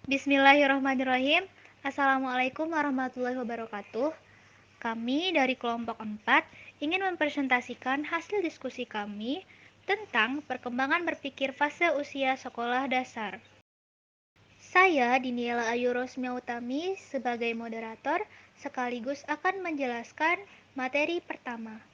Bismillahirrahmanirrahim. Assalamualaikum warahmatullahi wabarakatuh. Kami dari kelompok 4 ingin mempresentasikan hasil diskusi kami tentang perkembangan berpikir fase usia sekolah dasar. Saya Diniela Ayu Rosmiautami sebagai moderator sekaligus akan menjelaskan materi pertama.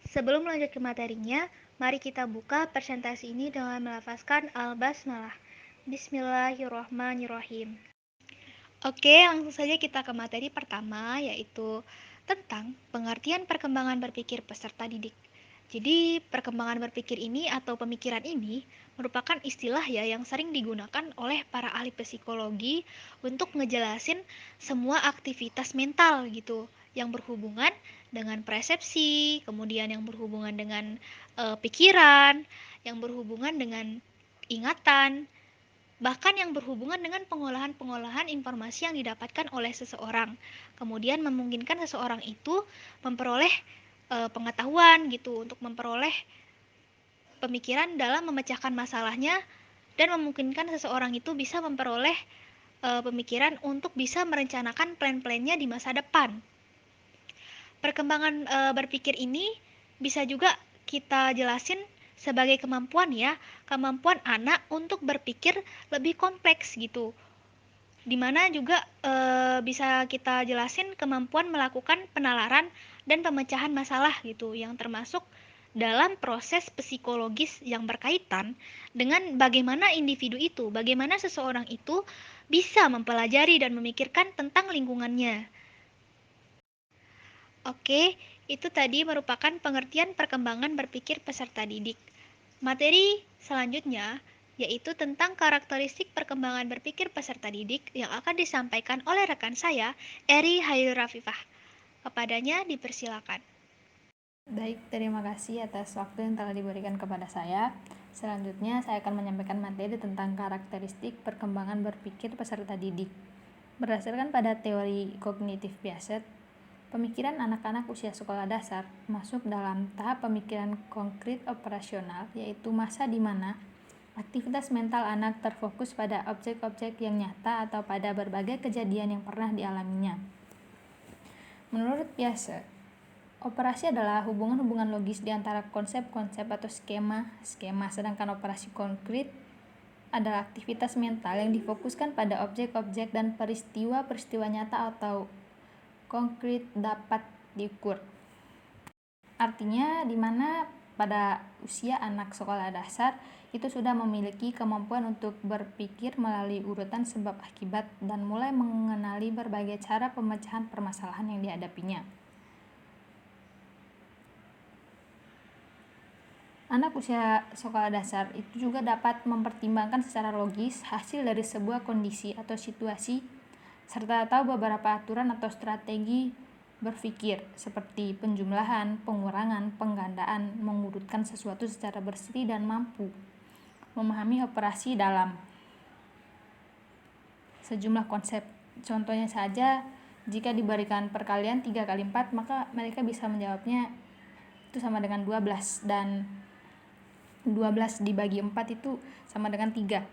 Sebelum lanjut ke materinya, mari kita buka presentasi ini dengan melafazkan al-basmalah. Bismillahirrahmanirrahim. Oke, langsung saja kita ke materi pertama, yaitu tentang pengertian perkembangan berpikir peserta didik. Jadi, perkembangan berpikir ini atau pemikiran ini merupakan istilah ya yang sering digunakan oleh para ahli psikologi untuk ngejelasin semua aktivitas mental gitu yang berhubungan dengan persepsi, kemudian yang berhubungan dengan pikiran, yang berhubungan dengan ingatan, bahkan yang berhubungan dengan pengolahan-pengolahan informasi yang didapatkan oleh seseorang. Kemudian memungkinkan seseorang itu memperoleh pengetahuan gitu untuk memperoleh pemikiran dalam memecahkan masalahnya dan memungkinkan seseorang itu bisa memperoleh pemikiran untuk bisa merencanakan plan-plannya di masa depan. Perkembangan berpikir ini bisa juga kita jelasin sebagai kemampuan ya, kemampuan anak untuk berpikir lebih kompleks gitu. Dimana juga bisa kita jelasin kemampuan melakukan penalaran dan pemecahan masalah gitu, yang termasuk dalam proses psikologis yang berkaitan dengan bagaimana individu itu, bagaimana seseorang itu bisa mempelajari dan memikirkan tentang lingkungannya. Oke, itu tadi merupakan pengertian perkembangan berpikir peserta didik. Materi selanjutnya yaitu tentang karakteristik perkembangan berpikir peserta didik yang akan disampaikan oleh rekan saya, Eri Hairul Rafifah. Kepadanya dipersilakan. Baik, terima kasih atas waktu yang telah diberikan kepada saya. Selanjutnya, saya akan menyampaikan materi tentang karakteristik perkembangan berpikir peserta didik. Berdasarkan pada teori kognitif Piaget, pemikiran anak-anak usia sekolah dasar masuk dalam tahap pemikiran konkret operasional, yaitu masa di mana aktivitas mental anak terfokus pada objek-objek yang nyata atau pada berbagai kejadian yang pernah dialaminya. Menurut Piaget, operasi adalah hubungan-hubungan logis di antara konsep-konsep atau skema, sedangkan operasi konkret adalah aktivitas mental yang difokuskan pada objek-objek dan peristiwa-peristiwa nyata atau konkret dapat diukur. Artinya, di mana pada usia anak sekolah dasar itu sudah memiliki kemampuan untuk berpikir melalui urutan sebab akibat dan mulai mengenali berbagai cara pemecahan permasalahan yang dihadapinya. Anak usia sekolah dasar itu juga dapat mempertimbangkan secara logis hasil dari sebuah kondisi atau situasi serta tahu beberapa aturan atau strategi berpikir seperti penjumlahan, pengurangan, penggandaan, mengurutkan sesuatu secara bersih dan mampu memahami operasi dalam sejumlah konsep. Contohnya saja, jika diberikan perkalian 3 kali 4, maka mereka bisa menjawabnya itu sama dengan 12 dan 12 dibagi 4 itu sama dengan 3.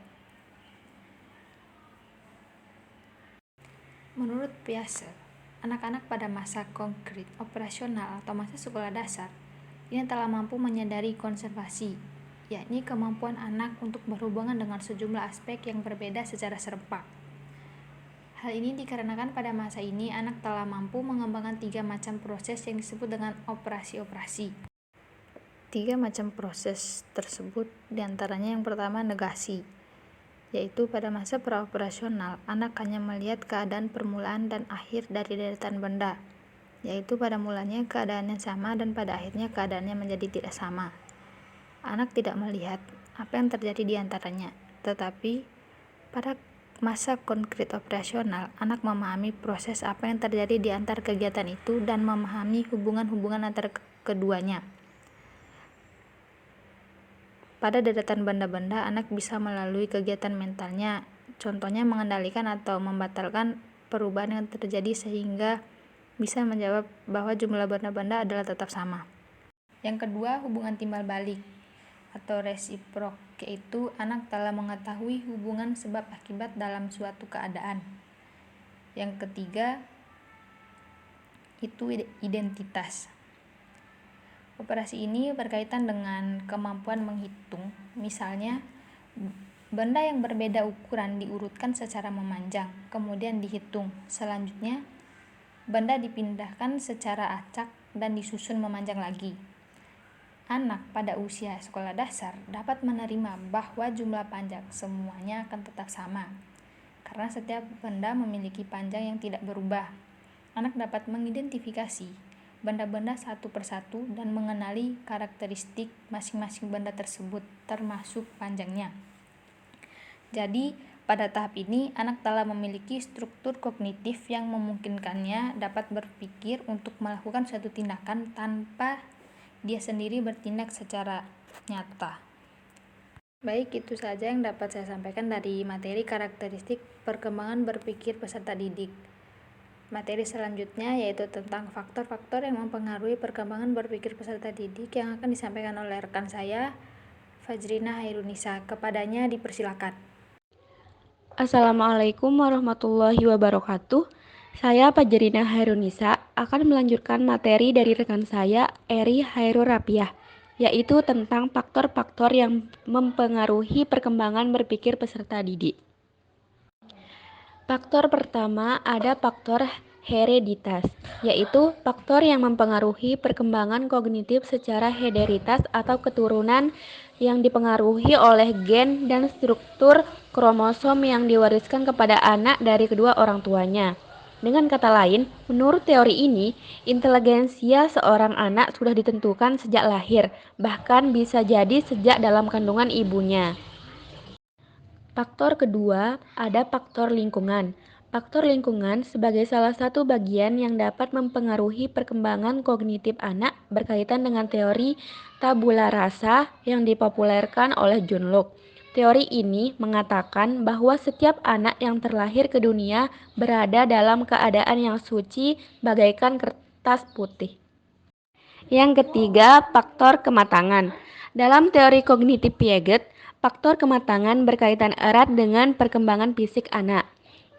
Menurut Piaget, anak-anak pada masa konkret operasional atau masa sekolah dasar ini telah mampu menyadari konservasi, yakni kemampuan anak untuk berhubungan dengan sejumlah aspek yang berbeda secara serempak. Hal ini dikarenakan pada masa ini anak telah mampu mengembangkan 3 macam proses yang disebut dengan operasi-operasi. 3 macam proses tersebut diantaranya yang pertama negasi, yaitu pada masa praoperasional anak hanya melihat keadaan permulaan dan akhir dari deretan benda, yaitu pada mulanya keadaannya sama dan pada akhirnya keadaannya menjadi tidak sama. Anak tidak melihat apa yang terjadi di antaranya, tetapi pada masa konkret operasional anak memahami proses apa yang terjadi di antar kegiatan itu dan memahami hubungan-hubungan antara keduanya. Pada deretan benda-benda, anak bisa melalui kegiatan mentalnya, contohnya mengendalikan atau membatalkan perubahan yang terjadi sehingga bisa menjawab bahwa jumlah benda-benda adalah tetap sama. Yang kedua, hubungan timbal balik atau resiprok, yaitu anak telah mengetahui hubungan sebab akibat dalam suatu keadaan. Yang ketiga, itu identitas. Operasi ini berkaitan dengan kemampuan menghitung. Misalnya, benda yang berbeda ukuran diurutkan secara memanjang, kemudian dihitung. Selanjutnya, benda dipindahkan secara acak dan disusun memanjang lagi. Anak pada usia sekolah dasar dapat menerima bahwa jumlah panjang semuanya akan tetap sama, karena setiap benda memiliki panjang yang tidak berubah. Anak dapat mengidentifikasi benda-benda satu persatu dan mengenali karakteristik masing-masing benda tersebut, termasuk panjangnya. Jadi, pada tahap ini, anak telah memiliki struktur kognitif yang memungkinkannya dapat berpikir untuk melakukan suatu tindakan tanpa dia sendiri bertindak secara nyata. Baik, itu saja yang dapat saya sampaikan dari materi karakteristik perkembangan berpikir peserta didik. Materi selanjutnya yaitu tentang faktor-faktor yang mempengaruhi perkembangan berpikir peserta didik yang akan disampaikan oleh rekan saya, Fajrina Hairunisa. Kepadanya dipersilakan. Assalamualaikum warahmatullahi wabarakatuh. Saya Fajrina Hairunisa akan melanjutkan materi dari rekan saya Eri Hairul Rapiah, yaitu tentang faktor-faktor yang mempengaruhi perkembangan berpikir peserta didik. Faktor pertama ada faktor hereditas, yaitu faktor yang mempengaruhi perkembangan kognitif secara hereditaritas atau keturunan yang dipengaruhi oleh gen dan struktur kromosom yang diwariskan kepada anak dari kedua orang tuanya. Dengan kata lain, menurut teori ini, inteligensia seorang anak sudah ditentukan sejak lahir, bahkan bisa jadi sejak dalam kandungan ibunya. Faktor kedua, ada faktor lingkungan. Faktor lingkungan sebagai salah satu bagian yang dapat mempengaruhi perkembangan kognitif anak berkaitan dengan teori tabula rasa yang dipopulerkan oleh John Locke. Teori ini mengatakan bahwa setiap anak yang terlahir ke dunia berada dalam keadaan yang suci bagaikan kertas putih. Yang ketiga, faktor kematangan. Dalam teori kognitif Piaget, faktor kematangan berkaitan erat dengan perkembangan fisik anak.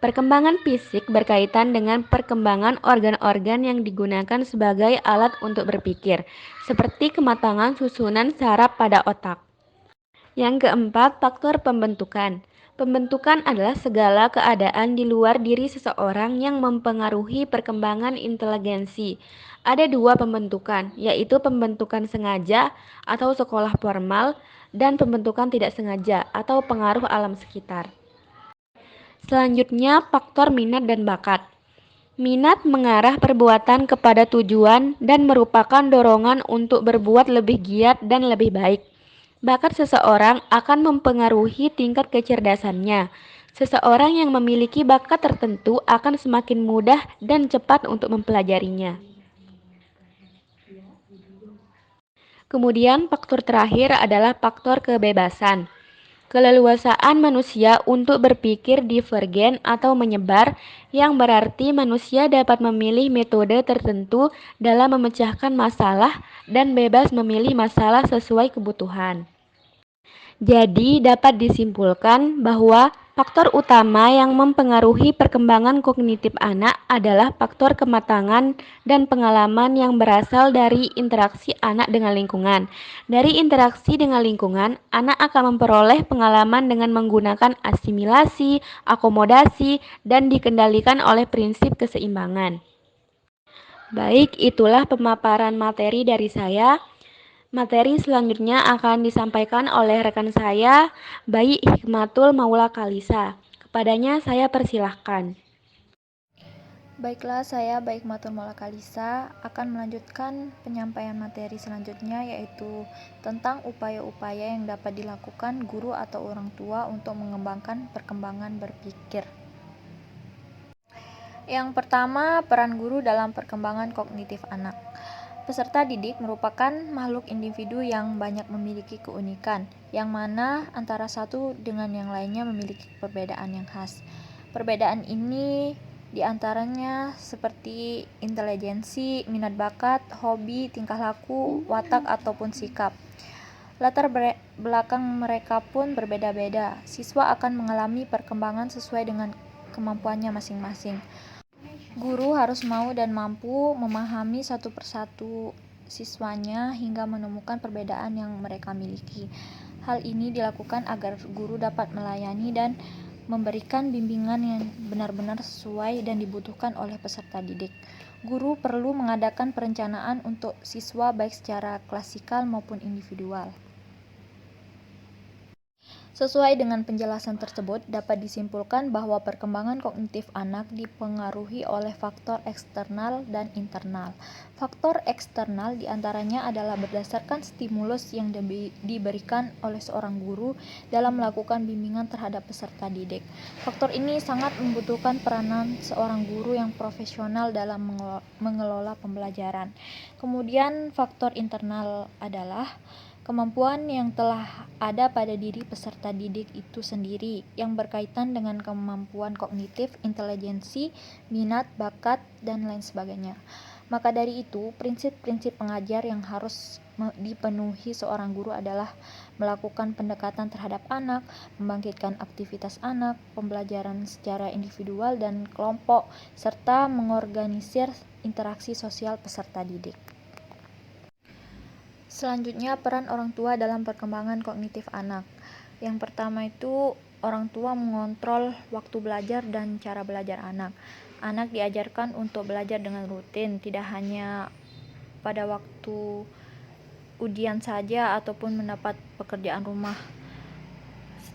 Perkembangan fisik berkaitan dengan perkembangan organ-organ yang digunakan sebagai alat untuk berpikir, seperti kematangan susunan saraf pada otak. Yang keempat, faktor pembentukan. Pembentukan adalah segala keadaan di luar diri seseorang yang mempengaruhi perkembangan inteligensi. Ada dua pembentukan, yaitu pembentukan sengaja atau sekolah formal dan pembentukan tidak sengaja atau pengaruh alam sekitar. Selanjutnya, faktor minat dan bakat. Minat mengarah perbuatan kepada tujuan dan merupakan dorongan untuk berbuat lebih giat dan lebih baik. Bakat seseorang akan mempengaruhi tingkat kecerdasannya. Seseorang yang memiliki bakat tertentu akan semakin mudah dan cepat untuk mempelajarinya. Kemudian faktor terakhir adalah faktor kebebasan. Keleluasaan manusia untuk berpikir divergen atau menyebar, yang berarti manusia dapat memilih metode tertentu dalam memecahkan masalah dan bebas memilih masalah sesuai kebutuhan. Jadi dapat disimpulkan bahwa faktor utama yang mempengaruhi perkembangan kognitif anak adalah faktor kematangan dan pengalaman yang berasal dari interaksi anak dengan lingkungan. Dari interaksi dengan lingkungan, anak akan memperoleh pengalaman dengan menggunakan asimilasi, akomodasi, dan dikendalikan oleh prinsip keseimbangan. Baik, itulah pemaparan materi dari saya. Materi selanjutnya akan disampaikan oleh rekan saya, Bayi Hikmatul Maula Kalisa. Kepadanya saya persilahkan. Baiklah, saya Baik Matur Mola Kalisa akan melanjutkan penyampaian materi selanjutnya, yaitu tentang upaya-upaya yang dapat dilakukan guru atau orang tua untuk mengembangkan perkembangan berpikir. Yang pertama, peran guru dalam perkembangan kognitif anak. Peserta didik merupakan makhluk individu yang banyak memiliki keunikan, yang mana antara satu dengan yang lainnya memiliki perbedaan yang khas. Perbedaan ini diantaranya seperti intelijensi, minat bakat, hobi, tingkah laku, watak, ataupun sikap. Latar belakang mereka pun berbeda-beda. Siswa akan mengalami perkembangan sesuai dengan kemampuannya masing-masing. Guru harus mau dan mampu memahami satu persatu siswanya hingga menemukan perbedaan yang mereka miliki. Hal ini dilakukan agar guru dapat melayani dan memberikan bimbingan yang benar-benar sesuai dan dibutuhkan oleh peserta didik. Guru perlu mengadakan perencanaan untuk siswa baik secara klasikal maupun individual. Sesuai dengan penjelasan tersebut, dapat disimpulkan bahwa perkembangan kognitif anak dipengaruhi oleh faktor eksternal dan internal. Faktor eksternal diantaranya adalah berdasarkan stimulus yang diberikan oleh seorang guru dalam melakukan bimbingan terhadap peserta didik. Faktor ini sangat membutuhkan peranan seorang guru yang profesional dalam mengelola pembelajaran. Kemudian faktor internal adalah kemampuan yang telah ada pada diri peserta didik itu sendiri yang berkaitan dengan kemampuan kognitif, intelijensi, minat, bakat, dan lain sebagainya. Maka dari itu, prinsip-prinsip pengajar yang harus dipenuhi seorang guru adalah melakukan pendekatan terhadap anak, membangkitkan aktivitas anak, pembelajaran secara individual dan kelompok, serta mengorganisir interaksi sosial peserta didik. Selanjutnya, peran orang tua dalam perkembangan kognitif anak. Yang pertama itu, orang tua mengontrol waktu belajar dan cara belajar anak. Anak diajarkan untuk belajar dengan rutin, tidak hanya pada waktu ujian saja ataupun mendapat pekerjaan rumah.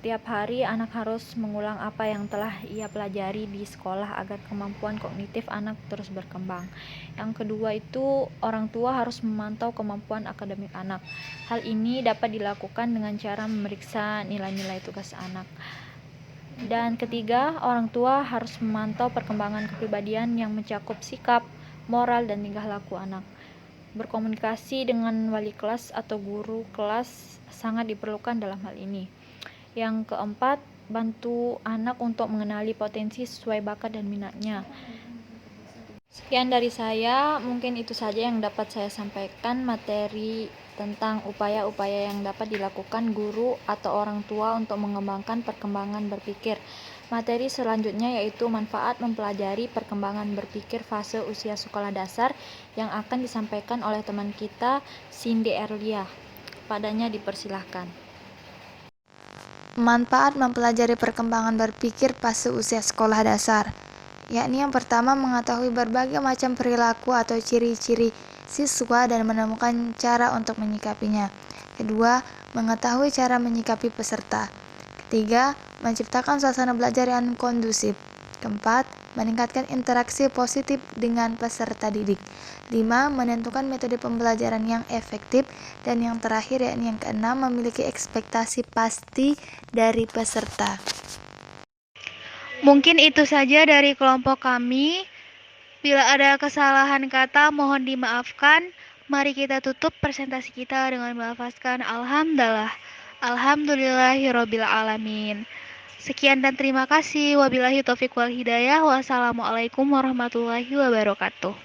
Setiap hari anak harus mengulang apa yang telah ia pelajari di sekolah agar kemampuan kognitif anak terus berkembang. Yang kedua itu, orang tua harus memantau kemampuan akademik anak. Hal ini dapat dilakukan dengan cara memeriksa nilai-nilai tugas anak. Dan ketiga, orang tua harus memantau perkembangan kepribadian yang mencakup sikap, moral, dan tingkah laku anak. Berkomunikasi dengan wali kelas atau guru kelas sangat diperlukan dalam hal ini. Yang keempat, bantu anak untuk mengenali potensi sesuai bakat dan minatnya. Sekian dari saya, mungkin itu saja yang dapat saya sampaikan materi tentang upaya-upaya yang dapat dilakukan guru atau orang tua untuk mengembangkan perkembangan berpikir. Materi selanjutnya yaitu manfaat mempelajari perkembangan berpikir fase usia sekolah dasar yang akan disampaikan oleh teman kita, Cindy Erlia. Padanya dipersilahkan. Manfaat mempelajari perkembangan berpikir fase usia sekolah dasar, yakni yang pertama mengetahui berbagai macam perilaku atau ciri-ciri siswa dan menemukan cara untuk menyikapinya. Kedua, mengetahui cara menyikapi peserta. Ketiga, menciptakan suasana belajar yang kondusif. Keempat, meningkatkan interaksi positif dengan peserta didik. 5. Menentukan metode pembelajaran yang efektif. Dan yang terakhir yakni yang keenam, memiliki ekspektasi pasti dari peserta. Mungkin itu saja dari kelompok kami. Bila ada kesalahan kata, mohon dimaafkan. Mari kita tutup presentasi kita dengan melafazkan Alhamdulillah. Alhamdulillahirabbil alamin. Sekian dan terima kasih. Wabillahi taufik wal hidayah. Wassalamualaikum warahmatullahi wabarakatuh.